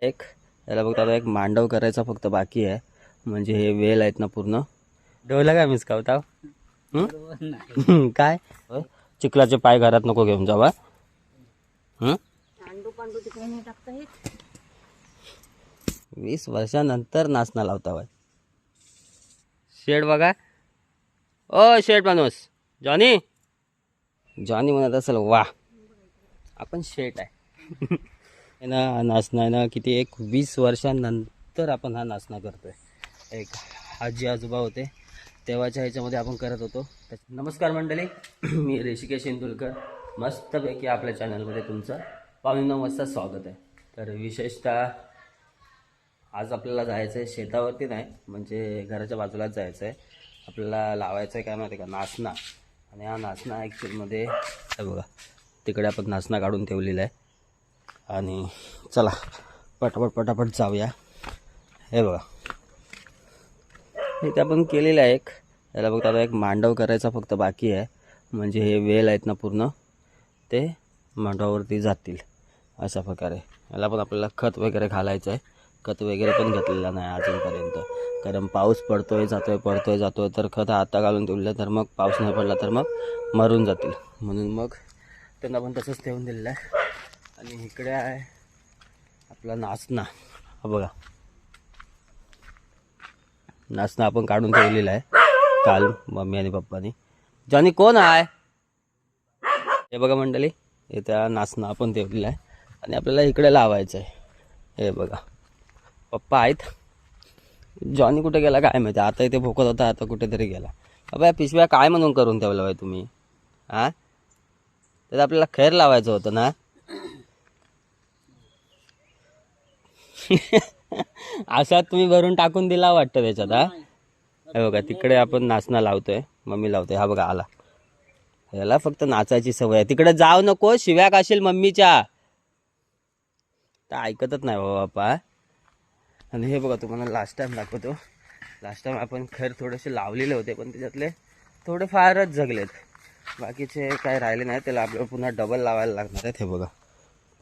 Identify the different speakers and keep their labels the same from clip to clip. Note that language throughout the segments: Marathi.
Speaker 1: एक याला बघता आता एक मांडव करायचा फक्त बाकी आहे. म्हणजे हे वेल आहेत ना पूर्ण डोला काय मिस कावता काय चिखलाचे पाय घरात नको घेऊन जावा. 20 वर्षानंतर नाचना लावता बाय. शेड बघा. ओ शेड माणूस जॉनी जॉनी म्हणत असेल वा आपण शेट आहे. ना नाचना आहे ना किती एक 20 वर्षांनंतर आपण हा नाचना करतोय. एक आजी आजोबा होते तेव्हाच्या ह्याच्यामध्ये आपण करत होतो. नमस्कार मंडळी, मी ऋषिकेश इंदुलकर मस्तपैकी आपल्या चॅनलमध्ये तुमचं 9:15 वाजता स्वागत आहे. तर विशेषतः आज आपल्याला जायचं आहे शेतावरती नाही, म्हणजे घराच्या बाजूलाच जायचं आहे. आपल्याला लावायचं आहे काय माहिती का नाचना. आणि हा नाचना ॲक्च्युअलमध्ये हे बघा तिकडे आपण नाचना काढून ठेवलेला आहे. आणि चला पटापट जाऊया. हे बघा इथे आपण केलेलं आहे एक याला बघता आता एक मांडव करायचा फक्त बाकी आहे. म्हणजे हे वेल आहेत ना पूर्ण ते मांडवावरती जातील अशा प्रकारे. याला पण आपल्याला खत वगैरे घालायचं आहे. खत वगैरे पण घेतलेलं नाही अजूनपर्यंत, कारण पाऊस पडतोय जातोय तर खत आता घालून ठेवलं तर मग पाऊस नाही पडला तर मग मरून जातील. म्हणून मग त्यांना पण तसंच ठेवून दिलेलं आहे. आणि इकडे आहे आपला नाचना. हा बघा नाचना आपण काढून ठेवलेला आहे काल मम्मी आणि पप्पानी. जॉनी कोण आहे हे बघा मंडळी, इथं नाचना आपण ठेवलेला आहे आणि आपल्याला इकडे लावायचं आहे. हे बघा पप्पा आहेत. जॉनी कुठे गेला काय माहिती, आता इथे भोकत होता आता कुठेतरी गेला. अबे पिशव्या काय म्हणून करून ठेवलं बाय तुम्ही हां? तर आपल्याला खैर लावायचं होतं ना. असा तुम्ही भरून टाकून दिला वाटतं त्याच्यात. हा हे बघा तिकडे आपण नाचना लावतोय, मम्मी लावतोय. हा बघा आला. याला फक्त नाचायची सवय आहे. तिकडे जाऊ नको शिव्या खाशील मम्मीच्या. तर ऐकतच नाही बाबा. आणि हे बघा तुम्हाला लास्ट टाइम दाखवतो. लास्ट टाइम आपण खैर थोडेसे लावलेले होते पण त्याच्यातले थोडे फारच जगलेत, बाकीचे काय राहिले नाही. त्याला आपल्याला पुन्हा डबल लावायला लागणार आहेत. हे बघा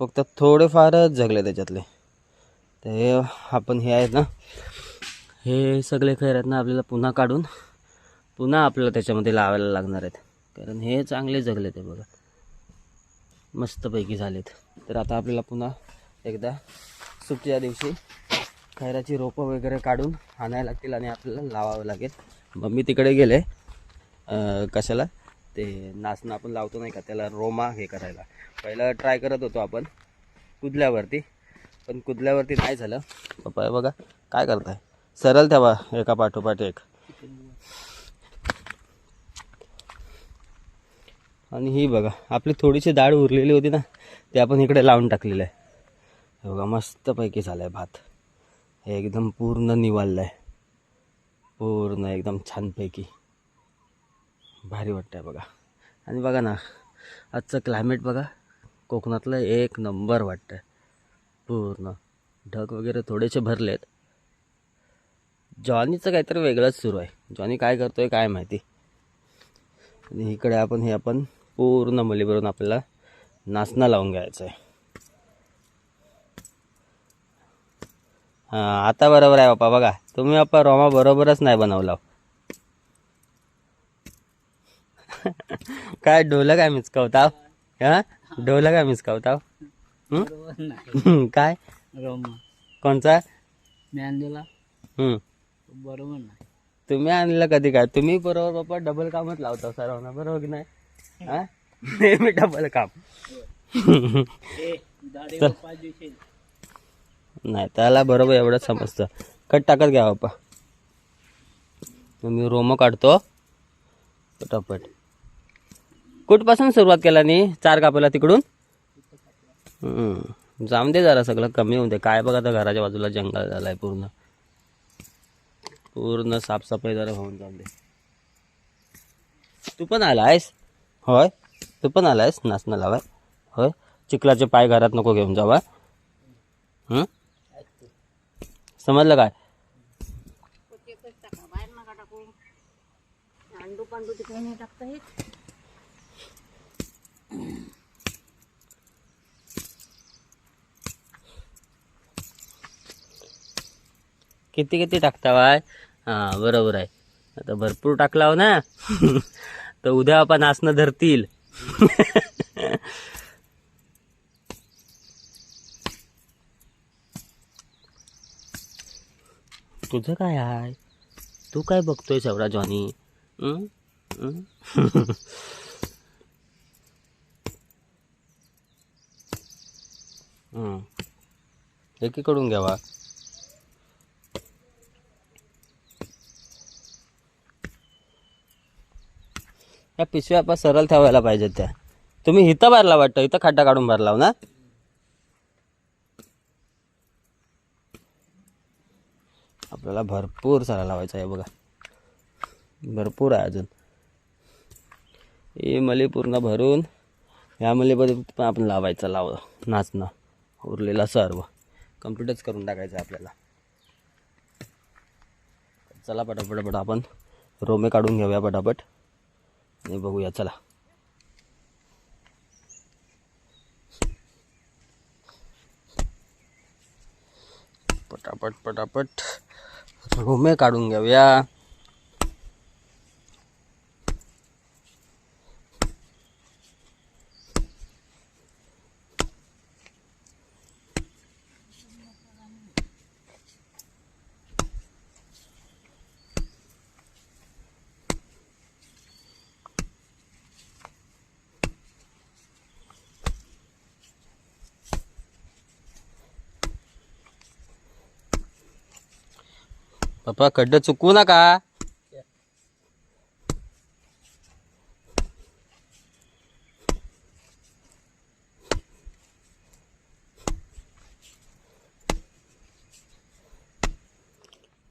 Speaker 1: फक्त थोडे फारच जगले त्याच्यातले. तर हे आपण हे आहेत ना हे सगळे खैर आहेत ना आपल्याला पुन्हा काढून पुन्हा आपल्याला त्याच्यामध्ये लावायला लागणार आहेत, कारण हे चांगले जगले ते बघा मस्तपैकी झालेत. तर आता आपल्याला पुन्हा एकदा सुट्टीच्या दिवशी खैराची रोपं वगैरे काढून आणायला लागतील आणि आपल्याला लावावं लागेल. मम्मी तिकडे गेले कशाला ते नाचणं आपण लावतो नाही का त्याला रोमा हे करायला. पहिला ट्राय करत होतो आपण कुदल्यावरती, पण कुदल्यावरती नाही झालं. पप्पा बघा काय करताय, सरळ ठेवा एका पाठोपाठ एक. आणि ही बघा आपली थोडीशी डाळ उरलेली होती ना ते आपण इकडे लावून टाकलेलं आहे. हे बघा मस्तपैकी झालं आहे भात. हे एकदम पूर्ण निवाळलं आहे, पूर्ण एकदम छानपैकी भारी वाटतं आहे बघा. आणि बघा ना आजचं क्लायमेट बघा कोकणातलं एक नंबर वाटतं आहे. पूर्ण ढग वगैरे थोडेसे भरलेत. जॉनीचं काहीतरी वेगळंच सुरू आहे. जॉनी काय करतोय काय माहिती. आणि इकडे आपण हे आपण पूर्ण मलीभरून आपल्याला नाचना लावून घ्यायचं आहे. हां आता बरोबर आहे बाप्पा. बघा तुम्ही बाप्पा रोमा बरोबरच नाही बनवला. काय डोलं काय मिचकावता हा, डोलं काय मिचकावता काय कोणचा
Speaker 2: आणलेला बरोबर नाही.
Speaker 1: तुम्ही आणलेला कधी काय तुम्ही बरोबर बाप्पा डबल कामच लावता सर्वांना बरोबर की नाही. हा नेहमी डबल काम. नाही त्याला बरोबर एवढं समजतं. कट टाकत घ्या बाप्पा. मी रोमं काढतो पटापट. कुठपासून सुरुवात केला नी 4 कापायला तिकडून. जाम दे जरा सगळं कमी होऊन दे. काय बघा तर घराच्या बाजूला जंगल झालाय पूर्ण. पूर्ण साफसफाई जरा होऊन जाऊन दे. तू पण आलायस होय, तू पण आलायस नाचना लावाय होय. चिखलाचे पाय घरात नको घेऊन जावा. समजलं काय. किती किती टाकता बाय? हां बरोबर आहे. आता भरपूर टाकला हो ना तर उद्या आपण नाचणं धरतील. तुझं काय आहे? तू काय बघतोय एवढा जॉनी? हं? हं? हं. एकीकडून घ्यावा. या पिशव्या आपण सरळ ठेवायला पाहिजेत त्या. तुम्ही इथं भरला वाटतं, इथं खड्डा काढून भरला हो ना? आपल्याला भरपूर सारा लावायचा आहे बघा. भरपूर आहे अजून. ही मली पूर्ण भरून ह्या मलीमध्ये पण आपण लावायचं नाचणं. उरलेला सर्व कम्प्लीटच करून टाकायचं आपल्याला. चला पटापट आपण रोमे काढून घेऊया पटापट आणि बघूया. चला पटापट रोमे काढून घेऊया. पप्पा खड्डे चुकवू नका.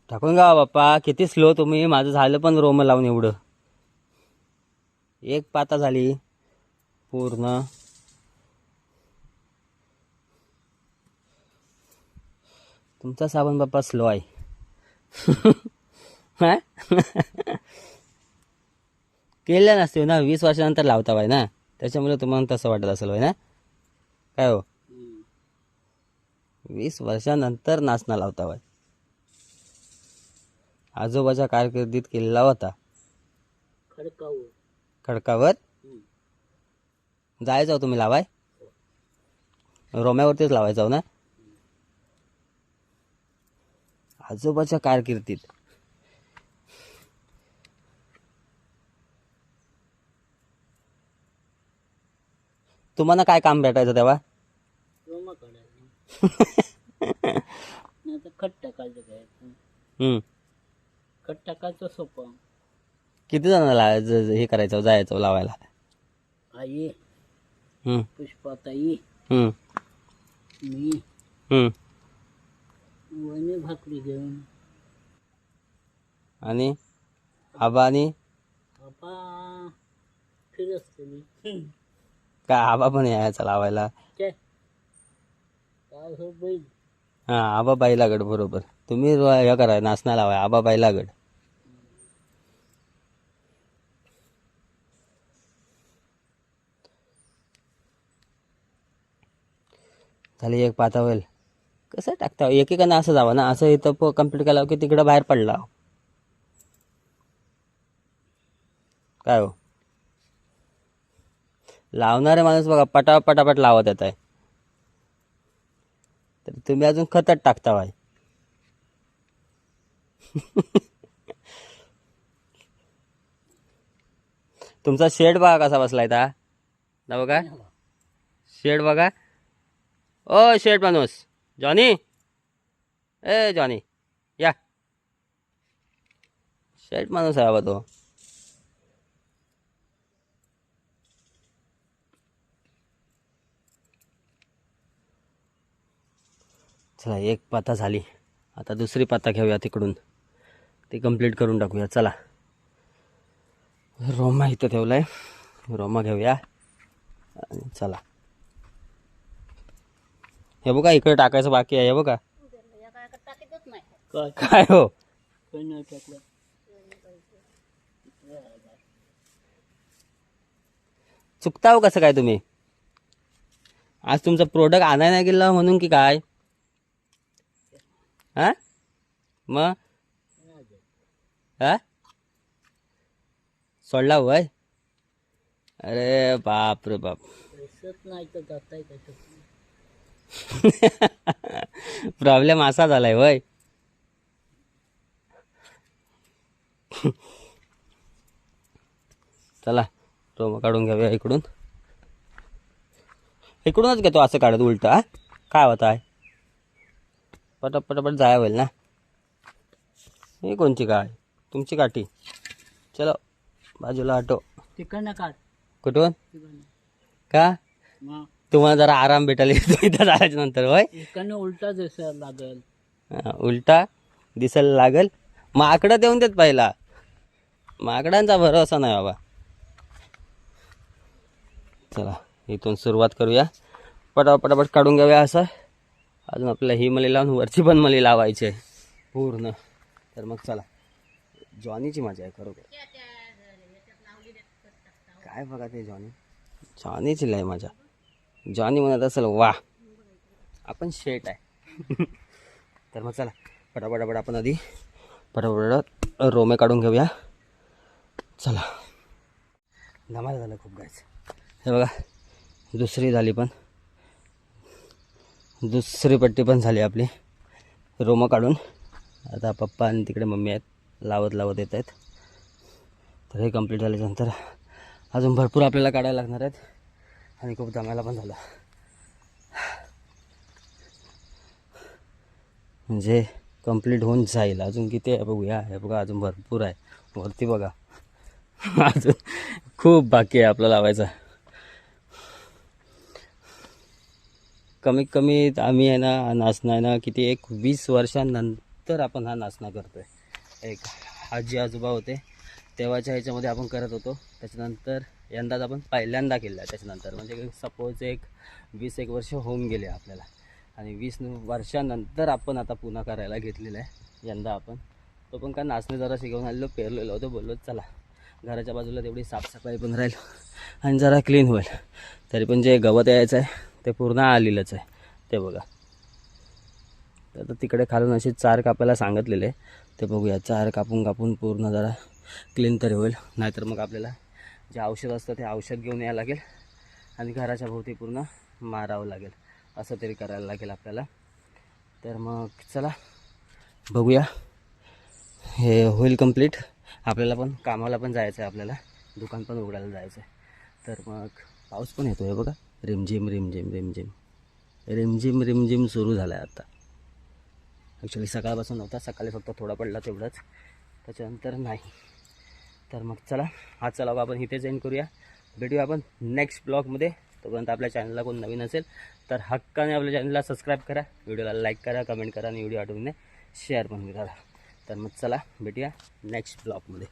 Speaker 1: टाकून घ्या बाप्पा. किती स्लो तुम्ही. माझं झालं पण रोम लावून एवढं. एक पाता झाली पूर्ण. तुमचा साबण बाप्पा स्लो आहे. हा? केल्या नसते ना. 20 वर्षानंतर लावता बाय ना, त्याच्यामुळे तुम्हाला तसं वाटत असेल बाय ना. काय हो? 20 वर्षानंतर नाचणं लावता बाय. आजोबाच्या कारकिर्दीत केलेला होता. खडकावर जायचं तुम्ही लावाय. रोम्यावरतीच लावायचं ना. आजोबाच्या कारकिर्दीत. तुम्हाला काय काम भेटायचं तेव्हा?
Speaker 2: खट टाकायचं काय?
Speaker 1: हम्म.
Speaker 2: खट टाकायचं सोपं.
Speaker 1: किती जणांना हे करायचं जायचं लावायला?
Speaker 2: आई,
Speaker 1: हम्म.
Speaker 2: पुष्पाताई,
Speaker 1: हम्म.
Speaker 2: मी,
Speaker 1: हम्म.
Speaker 2: वणी भाकरी घेऊन.
Speaker 1: आणि आबा आणि
Speaker 2: बाबा फिरत असते.
Speaker 1: काय आबा पण यायचा लावायला?
Speaker 2: काय हो बैल.
Speaker 1: हा आबा बाईलागड बरोबर. तुम्ही हे कराय नाचना लावाय आबा बाईलागड. झाली एक पाता होईल. कसं टाकता एकेकानं असं जावं ना. असं इथं कम्प्लीट केलं की तिकडं बाहेर पडला. काय हो? लावणारे माणूस बघा पटापट लावत येत आहे. तर तुम्ही अजून खतच टाकता बाय. तुमचा शेड बघा कसा बसलाय ता ना. बघा शेड बघा. ओ शेड माणूस जॉनी. ए जॉनी या. शेड माणूस आहे बाबा तो. चला एक पाता झाली. आता दुसरी पाता घेऊया तिकडून. ती कंप्लीट करून टाकूया. चला रोमा इथं ठेवलाय. रोमा घेऊया आणि चला. हे बघा इकडे टाकायचं बाकी आहे. हे बघा काय हो. चुकता हो कसं काय तुम्ही? आज तुमचं प्रोडक्ट आणाय नाही गेलं म्हणून की काय? हा मग हा सोडला होय. अरे बाप रे बाप.
Speaker 2: पैसत नाही तर जाताय कसं.
Speaker 1: प्रॉब्लेम असा झालाय वय. चला रोम काढून घेऊया इकडून. इकडूनच घेतो असं काढत उलट. हा काय होत आहे पटप पटापट जाया होईल ना. ही कोणची काय तुमची काठी. चलो बाजूला हटो.
Speaker 2: तिकडनं काढ
Speaker 1: कुठून
Speaker 2: तिकडनं.
Speaker 1: का
Speaker 2: मग
Speaker 1: तुम्हाला जरा आराम भेटेल इथं जायच्या नंतर होय.
Speaker 2: इकडनं उलटा दिसायला लागेल.
Speaker 1: उलटा दिसायला लागेल. माकडं देऊन देत पहिला. माकडांचा भरोसा नाही बाबा. चला इथून सुरुवात करूया. पटापट काढून घेऊया असं. अजून आपल्याला ही मली लावून वरची पण मली लावायची आहे पूर्ण. तर मग चला जॉनीची मजा आहे खरोखर. काय बघा ते जॉनीची लय मजा. जॉनी म्हणत असेल वा आपण शेट आहे. तर मग चला पटापट आपण आधी पटापट रोमे काढून घेऊया. चला धमाल झालं खूप गायचं. हे बघा दुसरी झाली पण. दुसरी पट्टी पण झाली आपली रोमं काढून. आता पप्पा आणि तिकडे मम्मी आहेत लावत येत आहेत. तर हे कंप्लीट झाल्यानंतर अजून भरपूर आपल्याला काढायला लागणार आहेत. आणि खूप दमायला पण झालं. म्हणजे कंप्लीट होऊन जाईल. अजून किती आहे बघूया. हे बघा अजून भरपूर आहे वरती बघा. अजून खूप बाकी आहे आपलं लावायचं. कमीत कमी आम्ही आहे ना नाचणं आहे ना किती एक 20 वर्षांनंतर आपण हा नाचणं करतोय. एक आजी आजोबा होते तेव्हाच्या ह्याच्यामध्ये आपण करत होतो. त्याच्यानंतर यंदाच आपण पहिल्यांदा केला. त्याच्यानंतर म्हणजे सपोज एक 20 वर्ष होऊन गेले आपल्याला. आणि 20 वर्षानंतर आपण आता पुन्हा करायला घेतलेलं आहे यंदा आपण. तो पण काय नाचणे जरा शिकवून आलेलो पेरलेलो होतो. बोललो चला घराच्या बाजूला तेवढी साफसफाई पण राहील आणि जरा क्लीन होईल. तरी पण जे गवत यायचं आहे ते पूर्ण आलेलंच आहे. ते बघा तर तिकडे खालून असे 4 कापायला सांगितलेले. ते बघूया 4 कापून पूर्ण जरा क्लीन तरी होईल. नाहीतर मग आपल्याला जे औषध असतं ते औषध घेऊन यायला लागेल आणि घराच्या भोवती पूर्ण मारावं लागेल. असं तरी करायला लागेल आपल्याला. तर मग चला बघूया हे होईल कंप्लीट. आपल्याला पण कामाला पण जायचं आहे. आपल्याला दुकान पण उघडायला जायचं आहे. तर मग पाऊस पण येतो आहे बघा. रिमझिम सुरू झाला आहे आता. ॲक्च्युली सकाळपासून नव्हता. सकाळी फक्त थोडा पडला तेवढंच. त्याच्यानंतर नाही. तर मग चला आजचा व्लॉग आपण इथेच एंड करूया. भेटूया आपण नेक्स्ट ब्लॉगमध्ये. तोपर्यंत आपल्या चॅनलला कोण नवीन असेल तर हक्काने आपल्या चॅनलला सबस्क्राईब करा. व्हिडिओला लाईक करा, कमेंट करा आणि व्हिडिओ आठवणीने शेअर पण करा. तर मग चला भेटूया नेक्स्ट ब्लॉगमध्ये.